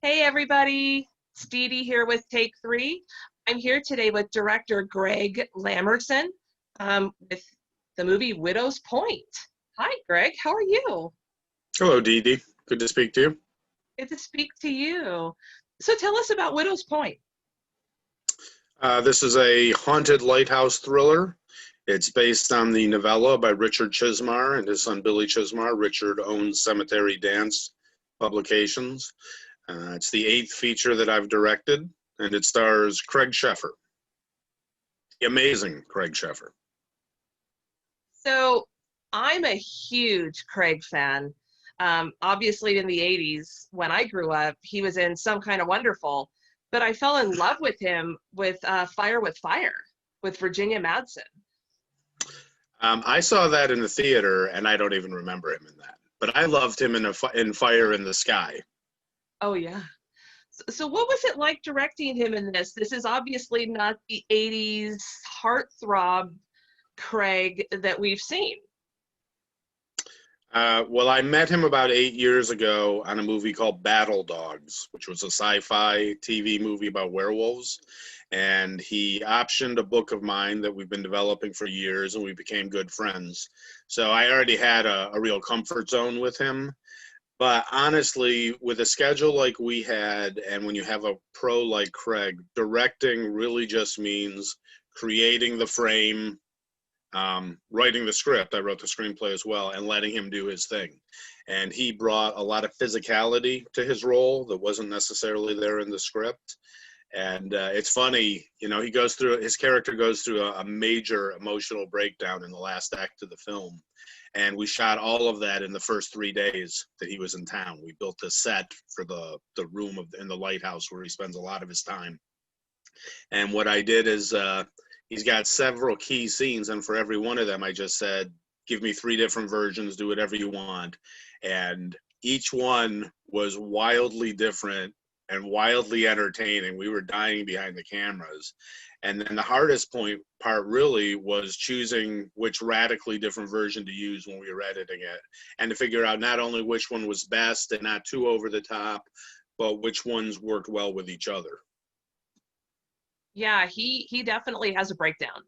Hey everybody, it's Dee Dee here with Take Three. I'm here today with director Greg Lamberson with the movie Widow's Point. Hi Greg, how are you? Hello, Dee Dee. Good to speak to you. Good to speak to you. So tell us about Widow's Point. This is a haunted lighthouse thriller. It's based on the novella by Richard Chismar and his son Billy Chismar. Richard owns Cemetery Dance Publications. It's the eighth feature that I've directed, and it stars Craig Sheffer. The amazing Craig Sheffer. So I'm a huge Craig fan. Obviously in the 80s when I grew up, he was in Some Kind of Wonderful, but I fell in love with him with Fire with Fire with Virginia Madsen. I saw that in the theater, and I don't even remember him in that. But I loved him in Fire in the Sky. Oh yeah. So what was it like directing him in this? This is obviously not the 80s heartthrob Craig that we've seen. Well, I met him about 8 years ago on a movie called Battle Dogs, which was a sci-fi TV movie about werewolves. And he optioned a book of mine that we've been developing for years, and we became good friends. So I already had a real comfort zone with him. But honestly, with a schedule like we had, and when you have a pro like Craig, directing really just means creating the frame, writing the script. I wrote the screenplay as well, and letting him do his thing. And he brought a lot of physicality to his role that wasn't necessarily there in the script. And it's funny, his character goes through a major emotional breakdown in the last act of the film. And we shot all of that in the first 3 days that he was in town. We built the set for the room in the lighthouse where he spends a lot of his time. And what I did is he's got several key scenes, and for every one of them, I just said, give me 3 different versions, do whatever you want. And each one was wildly different and wildly entertaining. We were dying behind the cameras. And then the hardest part really was choosing which radically different version to use when we were editing it, and to figure out not only which one was best and not too over the top, but which ones worked well with each other. Yeah, he definitely has a breakdown.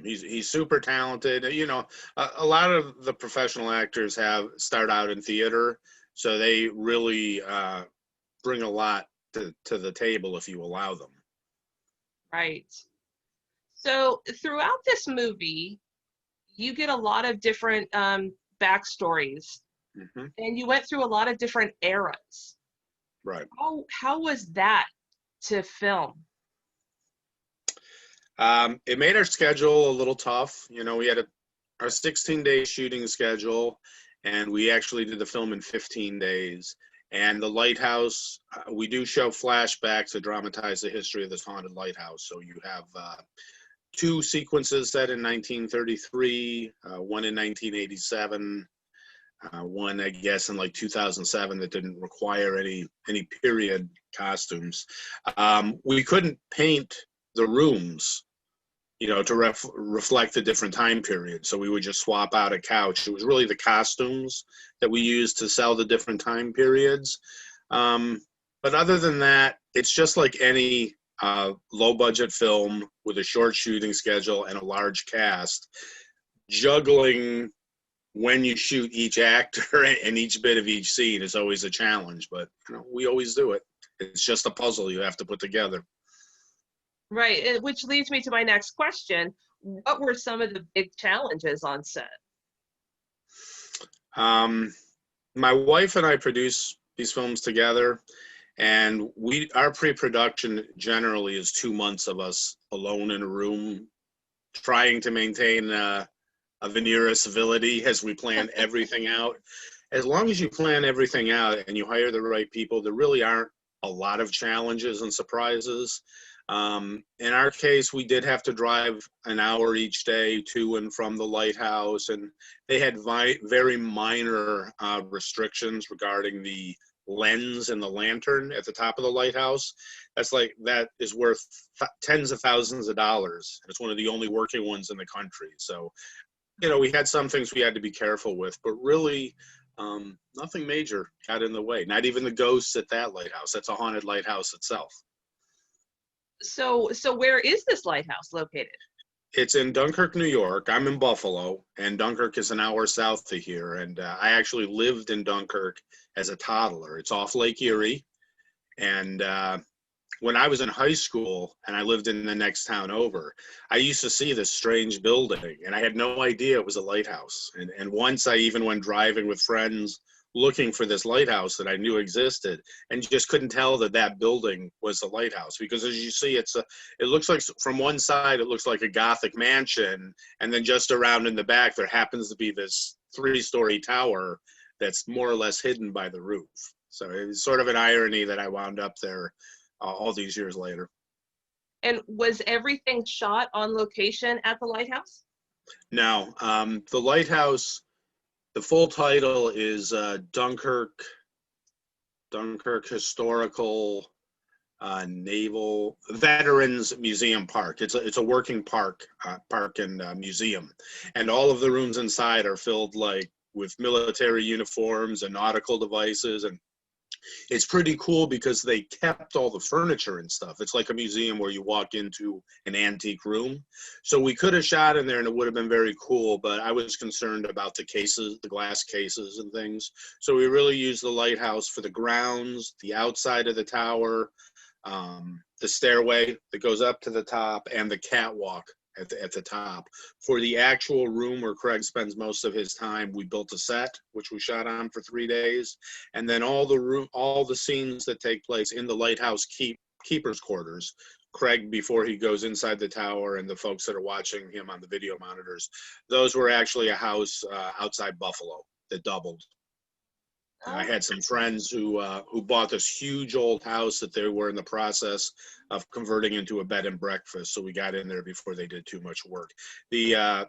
He's super talented. A lot of the professional actors start out in theater, so they really bring a lot to the table if you allow them. Right. So throughout this movie, you get a lot of different backstories, and you went through a lot of different eras. Right. How was that to film? It made our schedule a little tough. We had our 16-day shooting schedule, and we actually did the film in 15 days. And the lighthouse, we do show flashbacks to dramatize the history of this haunted lighthouse. So you have 2 sequences set in 1933, one in 1987, one, I guess, in like 2007 that didn't require any period costumes. We couldn't paint the rooms, to reflect the different time periods. So we would just swap out a couch. It was really the costumes that we used to sell the different time periods. But other than that, it's just like any low budget film with a short shooting schedule and a large cast. Juggling when you shoot each actor and each bit of each scene is always a challenge, but we always do it. It's just a puzzle you have to put together. Right, which leads me to my next question. What were some of the big challenges on set? My wife and I produce these films together, and our pre-production generally is 2 months of us alone in a room trying to maintain a veneer of civility as we plan everything out. As long as you plan everything out and you hire the right people, there really aren't a lot of challenges and surprises. In our case, we did have to drive an hour each day to and from the lighthouse, and they had very minor restrictions regarding the lens and the lantern at the top of the lighthouse. That is worth tens of thousands of dollars. It's one of the only working ones in the country. So, we had some things we had to be careful with, but really, nothing major got in the way. Not even the ghosts at that lighthouse. That's a haunted lighthouse itself. So where is this lighthouse located? It's in Dunkirk, New York. I'm in Buffalo, and Dunkirk is an hour south of here. And I actually lived in Dunkirk as a toddler. It's off Lake Erie. And when I was in high school and I lived in the next town over, I used to see this strange building, and I had no idea it was a lighthouse. And once I even went driving with friends looking for this lighthouse that I knew existed, and just couldn't tell that that building was the lighthouse, because as you see, it looks like, from one side it looks like a Gothic mansion, and then just around in the back there happens to be this 3-story tower that's more or less hidden by the roof. So it's sort of an irony that I wound up there all these years later. And was everything shot on location at the lighthouse? No, the lighthouse, the full title is Dunkirk Historical Naval Veterans Museum Park. It's a working park and museum, and all of the rooms inside are filled with military uniforms and nautical devices, and it's pretty cool because they kept all the furniture and stuff. It's like a museum where you walk into an antique room. So we could have shot in there and it would have been very cool, but I was concerned about the cases, the glass cases and things. So we really used the lighthouse for the grounds, the outside of the tower, the stairway that goes up to the top, and the catwalk at the top. For the actual room where Craig spends most of his time, we built a set, which we shot on for 3 days. And then all the scenes that take place in the lighthouse keeper's quarters, Craig, before he goes inside the tower, and the folks that are watching him on the video monitors, those were actually a house outside Buffalo that doubled. I had some friends who bought this huge old house that they were in the process of converting into a bed and breakfast. So we got in there before they did too much work. The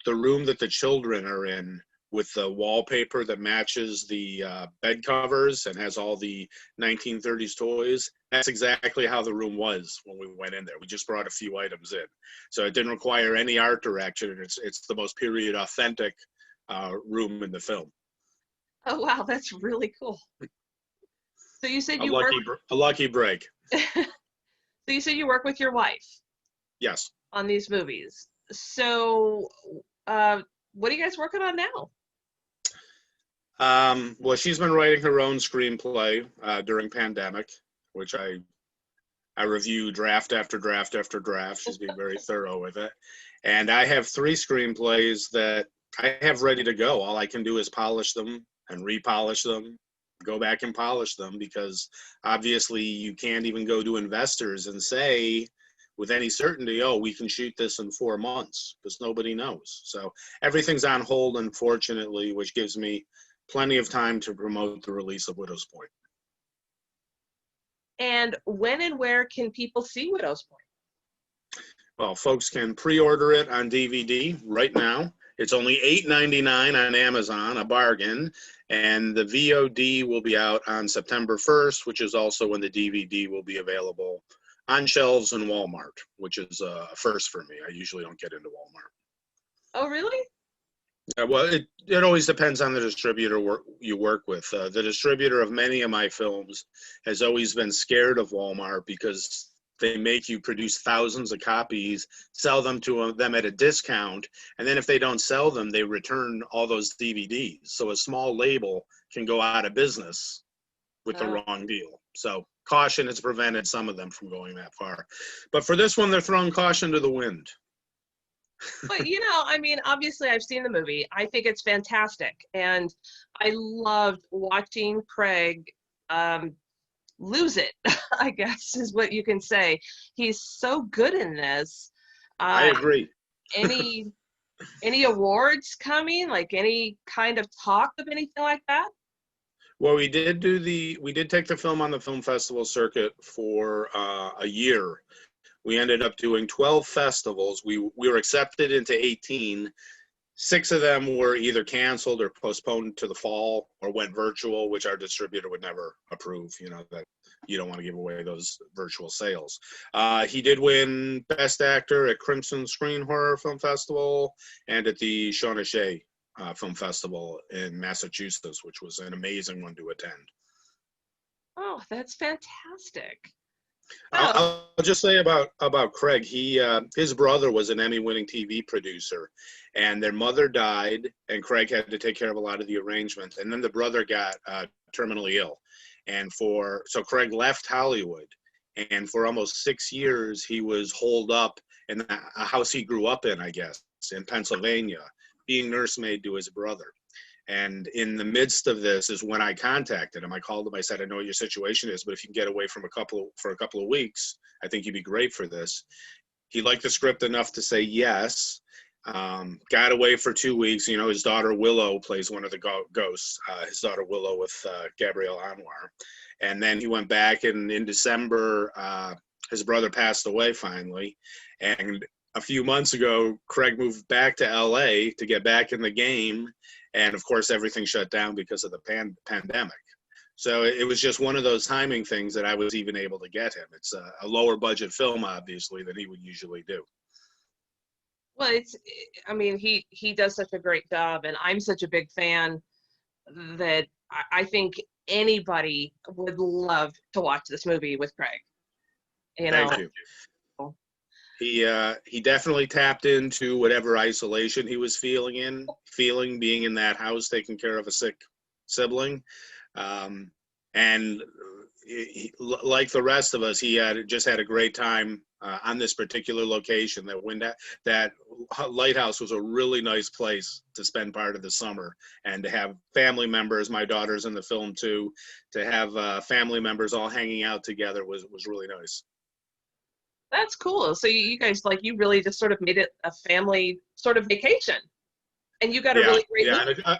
room that the children are in, with the wallpaper that matches the bed covers and has all the 1930s toys, that's exactly how the room was when we went in there. We just brought a few items in, so it didn't require any art direction. And it's the most period authentic room in the film. Oh, wow, that's really cool. So you said you a lucky break. So you said you work with your wife? Yes. On these movies. So what are you guys working on now? Well, she's been writing her own screenplay during pandemic, which I review draft after draft after draft. She's being very thorough with it. And I have 3 screenplays that I have ready to go. All I can do is polish them and repolish them, go back and polish them, because obviously you can't even go to investors and say with any certainty, oh, we can shoot this in 4 months, because nobody knows. So everything's on hold, unfortunately, which gives me plenty of time to promote the release of Widow's Point. And when and where can people see Widow's Point? Well, folks can pre-order it on DVD right now. It's only $8.99 on Amazon, a bargain, and the VOD will be out on September 1st, which is also when the DVD will be available on shelves in Walmart, which is a first for me. I usually don't get into Walmart. Oh, really? Well, it always depends on the distributor you work with. The distributor of many of my films has always been scared of Walmart because they make you produce thousands of copies, sell them to them at a discount, and then if they don't sell them, they return all those DVDs. So a small label can go out of business with the wrong deal. So caution has prevented some of them from going that far. But for this one, they're throwing caution to the wind. But, I mean, obviously I've seen the movie. I think it's fantastic. And I loved watching Craig lose it, I guess is what you can say. He's so good in this. I agree. Any awards coming? Like any kind of talk of anything like that? Well, we did take the film on the film festival circuit for a year. We ended up doing 12 festivals. We were accepted into 18. 6 of them were either canceled or postponed to the fall or went virtual, which our distributor would never approve, that you don't want to give away those virtual sales. He did win Best Actor at Crimson Screen Horror Film Festival and at the Shawnee Film Festival in Massachusetts, which was an amazing one to attend. Oh, that's fantastic. I'll, So, I'll just say about Craig. His brother was an Emmy-winning TV producer, and their mother died, and Craig had to take care of a lot of the arrangements. And then the brother got terminally ill, and so Craig left Hollywood, and for almost 6 years he was holed up in a house he grew up in, I guess, in Pennsylvania, being nursemaid to his brother. And in the midst of this is when I contacted him. I called him. I said, I know what your situation is, but if you can get away for a couple of weeks, I think you'd be great for this. He liked the script enough to say yes. Got away for 2 weeks. You know, his daughter Willow plays one of the ghosts. His daughter Willow with Gabrielle Anwar. And then he went back, and in December, his brother passed away finally. And a few months ago, Craig moved back to LA to get back in the game. And of course, everything shut down because of the pandemic. So it was just one of those timing things that I was even able to get him. It's a lower budget film, obviously, than he would usually do. well, I mean, he does such a great job, and I'm such a big fan that I think anybody would love to watch this movie with Craig. You know, Thank you. He definitely tapped into whatever isolation he was feeling being in that house taking care of a sick sibling, and like the rest of us, he just had a great time on this particular location. That Lighthouse was a really nice place to spend part of the summer, and to have family members. My daughter's in the film too. To have family members all hanging out together was really nice. that's cool. So you guys, like, you really just sort of made it a family sort of vacation, and you got a really great movie. And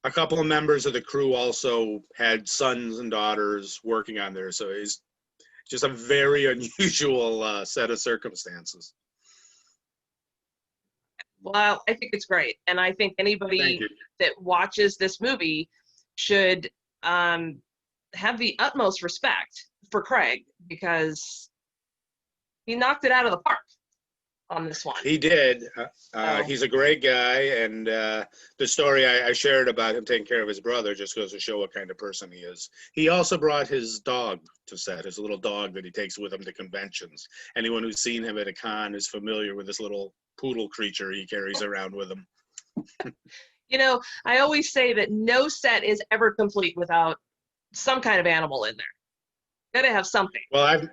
a couple of members of the crew also had sons and daughters working on there, so it's just a very unusual set of circumstances. Well, I think it's great, and I think Thank anybody you. that watches this movie should have the utmost respect for Craig, because he knocked it out of the park on this one. He did. Oh. He's a great guy, and the story I shared about him taking care of his brother just goes to show what kind of person he is. He also brought his dog to set, his little dog that he takes with him to conventions. Anyone who's seen him at a con is familiar with this little poodle creature he carries around with him. You know, I always say that no set is ever complete without some kind of animal in there. Gotta have something. Well,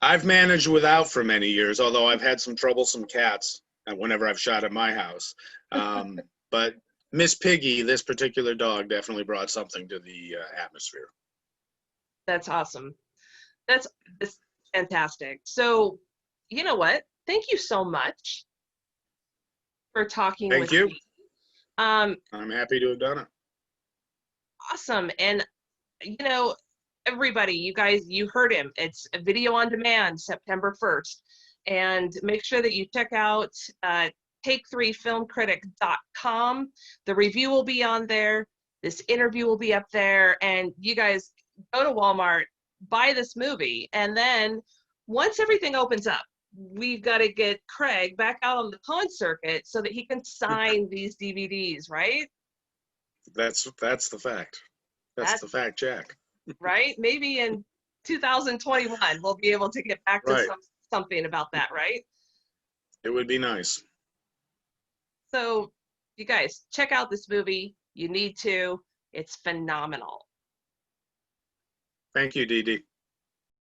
I've managed without for many years, although I've had some troublesome cats whenever I've shot at my house. But Miss Piggy, this particular dog, definitely brought something to the atmosphere. That's awesome. That's fantastic. So, you know what? Thank you so much for talking Thank with you. me. I'm happy to have done it. Awesome. And, you know, everybody, you guys, you heard him. It's a video on demand, September 1st. And make sure that you check out take3filmcritic.com. The review will be on there. This interview will be up there. And you guys go to Walmart, buy this movie. And then once everything opens up, we've got to get Craig back out on the con circuit so that he can sign these DVDs, right? That's the fact. That's the fact, Jack. Right? Maybe in 2021, we'll be able to get back to Right. something about that, right? It would be nice. So, you guys, check out this movie. You need to. It's phenomenal. Thank you, Dee Dee.